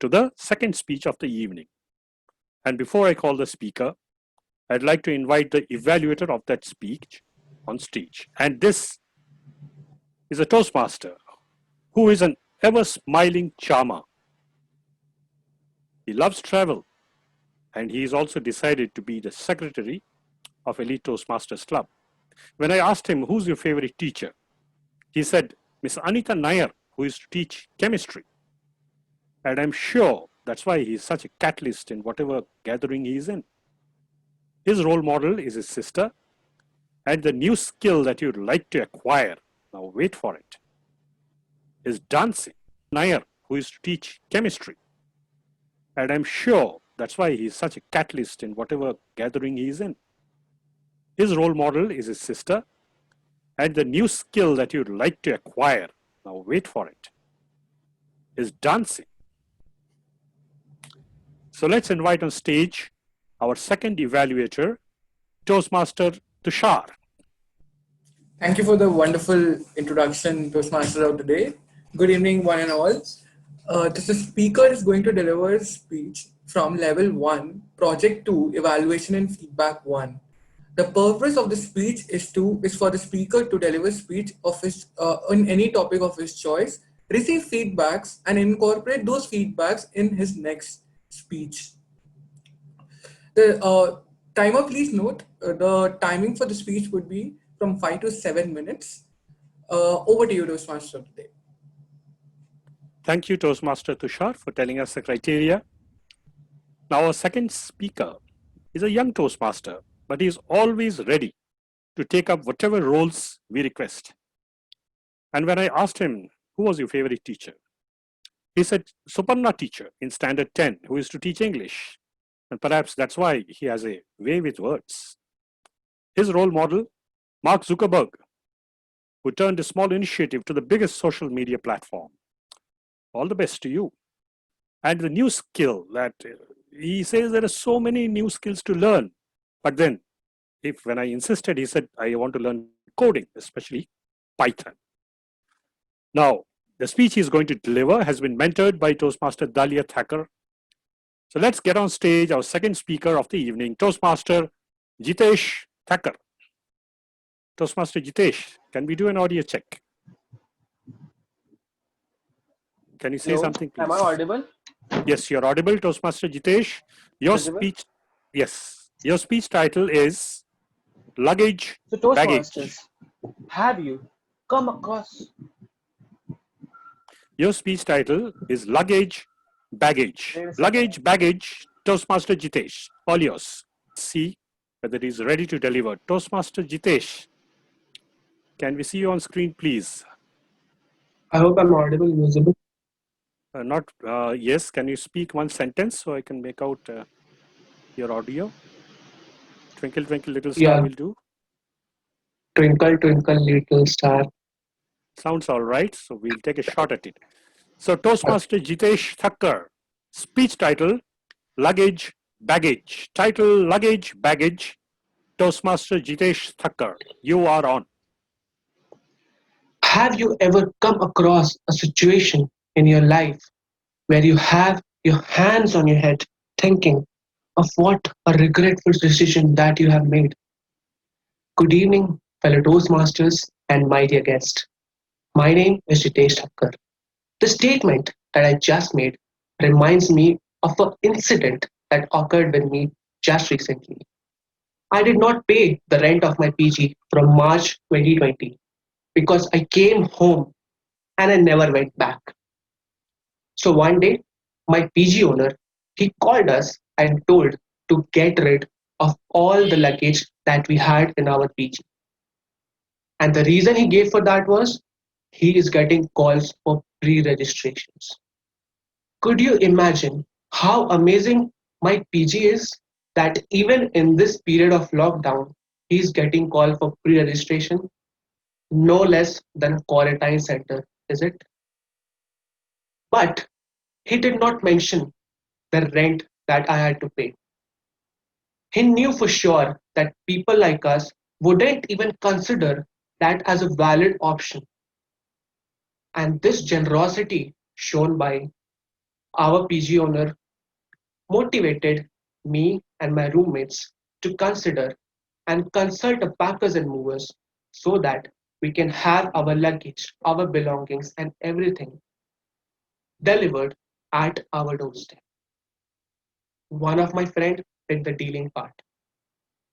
to the second speech of the evening. And before I call the speaker, I'd like to invite the evaluator of that speech on stage. And this is a Toastmaster who is an ever-smiling charmer. He loves travel, and he is also decided to be the secretary of Elite Toastmasters Club. When I asked him, who's your favorite teacher? He said, Miss Anita Nair, who used to teach chemistry. And I'm sure that's why he's such a catalyst in whatever gathering he is in. His role model is his sister, and the new skill that you'd like to acquire, now wait for it, is dancing. Nair, who used to teach chemistry. And I'm sure that's why he's such a catalyst in whatever gathering he is in. His role model is his sister, and the new skill that you'd like to acquire, now wait for it, is dancing. So let's invite on stage our second evaluator, Toastmaster Tushar. Thank you for the wonderful introduction, Toastmasters of today. Good evening, one and all. The speaker is going to deliver a speech from Level 1, Project 2, Evaluation and Feedback 1. The purpose of the speech is for the speaker to deliver speech of his on any topic of his choice, receive feedbacks, and incorporate those feedbacks in his next speech. The timer, please note, the timing for the speech would be from 5 to 7 minutes. Over to you, Toastmaster, today. Thank you, Toastmaster Tushar, for telling us the criteria. Now, our second speaker is a young Toastmaster, but he is always ready to take up whatever roles we request. And when I asked him, who was your favorite teacher? He said, Suparna teacher in Standard 10, who used to teach English. And perhaps that's why he has a way with words. His role model, Mark Zuckerberg, who turned a small initiative to the biggest social media platform. All the best to you. And the new skill that he says there are so many new skills to learn. But then, when I insisted, he said, I want to learn coding, especially Python. Now, the speech he's going to deliver has been mentored by Toastmaster Dalia Thakker. So let's get on stage our second speaker of the evening, Toastmaster Jitesh Thakker. Toastmaster Jitesh, can we do an audio check? Can you say Hello, something, please? Am I audible? Yes, you're audible, Toastmaster Jitesh. Your Visible? speech, yes, your speech title is Luggage, So Baggage. Toastmasters, have you come across Your speech title is Luggage, Baggage. Wait a second. Luggage, Baggage, Toastmaster Jitesh. All yours. See whether he is ready to deliver. Toastmaster Jitesh, can we see you on screen, please? I hope I'm audible and visible. Yes, can you speak one sentence so I can make out your audio? Twinkle, twinkle, little star will do. Twinkle, twinkle, little star. Sounds all right, so we'll take a shot at it. So Toastmaster Jitesh Thakker, speech title, Luggage, Baggage. Title, Luggage, Baggage. Toastmaster Jitesh Thakker, you are on. Have you ever come across a situation in your life where you have your hands on your head thinking of what a regretful decision that you have made? Good evening, fellow Toastmasters and my dear guest. My name is Jitesh Thakker. The statement that I just made reminds me of an incident that occurred with me just recently. I did not pay the rent of my PG from March 2020 because I came home and I never went back. So one day, my PG owner, he called us and told to get rid of all the luggage that we had in our PG. And the reason he gave for that was he is getting calls for pre-registrations. Could you imagine how amazing my PG is that even in this period of lockdown, he's getting call for pre-registration? No less than a quarantine center, is it? But he did not mention the rent that I had to pay. He knew for sure that people like us wouldn't even consider that as a valid option. And this generosity shown by Our PG owner motivated me and my roommates to consider and consult the packers and movers so that we can have our luggage, our belongings, and everything delivered at our doorstep. One of my friend did the dealing part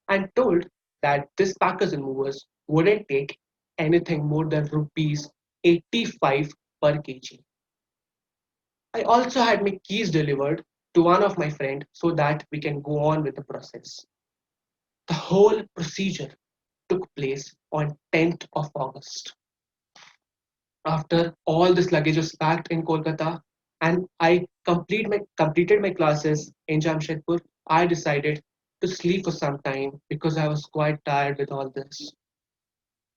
and told that this packers and movers wouldn't take anything more than rupees 85 per kg. I also had my keys delivered to one of my friend so that we can go on with the process. The whole procedure took place on 10th of August. After all this luggage was packed in Kolkata and I completed my classes in Jamshedpur, I decided to sleep for some time because I was quite tired with all this.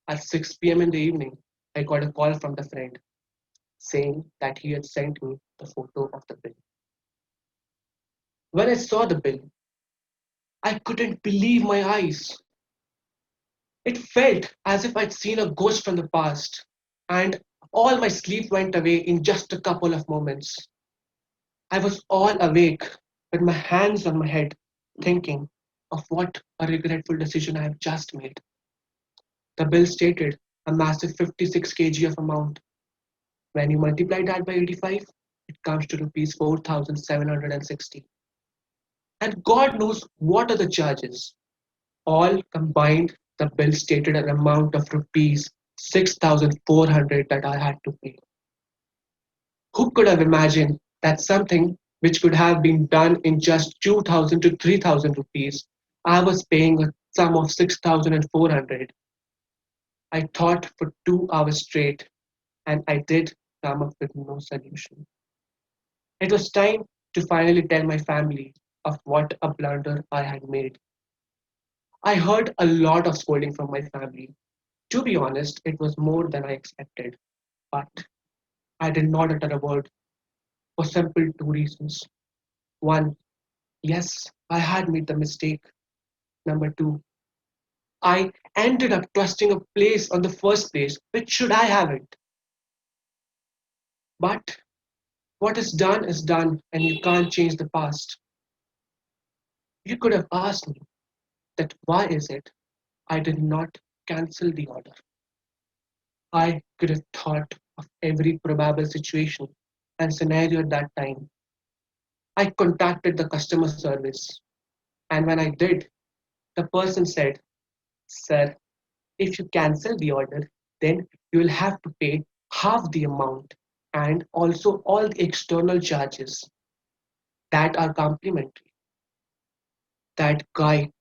At 6 p.m. in the evening, I got a call from the friend saying that he had sent me the photo of the bill. When I saw the bill, I couldn't believe my eyes. It felt as if I'd seen a ghost from the past, and all my sleep went away in just a couple of moments. I was all awake with my hands on my head, thinking of what a regretful decision I have just made. The bill stated a massive 56 kg of amount. When you multiply that by 85, it comes to rupees 4,760. And God knows what are the charges. All combined, the bill stated an amount of rupees 6,400 that I had to pay. Who could have imagined that something which could have been done in just 2,000 to 3,000 rupees, I was paying a sum of 6,400. I thought for 2 hours straight and I did come up with no solution. It was time to finally tell my family of what a blunder I had made. I heard a lot of scolding from my family. To be honest, it was more than I expected, but I did not utter a word for simple two reasons. One, yes, I had made the mistake. Number two, I ended up trusting a place on the first place, which should I have it? But what is done, and you can't change the past. You could have asked me that why is it I did not cancel the order. I could have thought of every probable situation and scenario at that time. I contacted the customer service, and when I did, the person said, "Sir, if you cancel the order, then you will have to pay half the amount and also all the external charges that are complimentary." That guy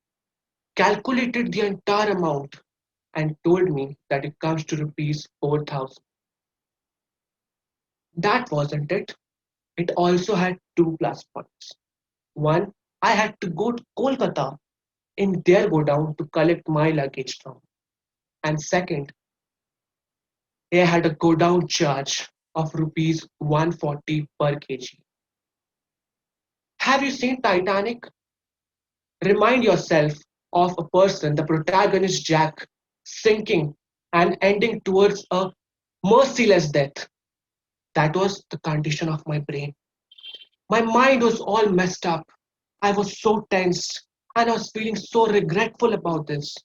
calculated the entire amount and told me that it comes to rupees 4,000. That wasn't it. It also had two plus points. One, I had to go to Kolkata in their godown to collect my luggage from. And second, they had a godown charge of rupees 140 per kg. Have you seen Titanic? Remind yourself of a person, the protagonist Jack, sinking and ending towards a merciless death. That was the condition of my brain. My mind was all messed up. I was so tense and I was feeling so regretful about this.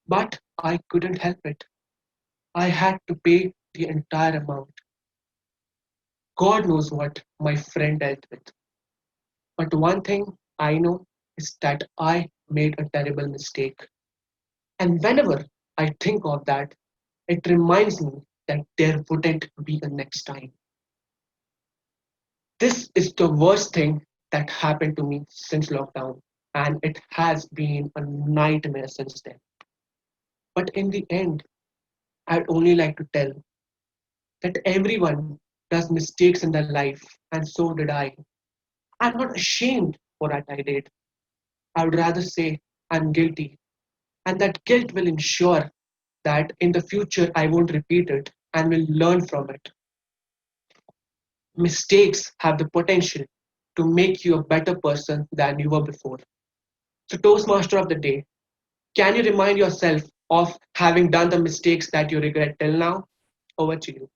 But I couldn't help it. I had to pay the entire amount. God knows what my friend dealt with. But one thing I know is that I made a terrible mistake. And whenever I think of that, it reminds me that there wouldn't be a next time. This is the worst thing that happened to me since lockdown, and it has been a nightmare since then. But in the end, I'd only like to tell that everyone does mistakes in their life, and so did I. I'm not ashamed for what I did. I would rather say I'm guilty, and that guilt will ensure that in the future I won't repeat it and will learn from it. Mistakes have the potential to make you a better person than you were before. So, Toastmaster of the day, can you remind yourself of having done the mistakes that you regret till now? Over to you.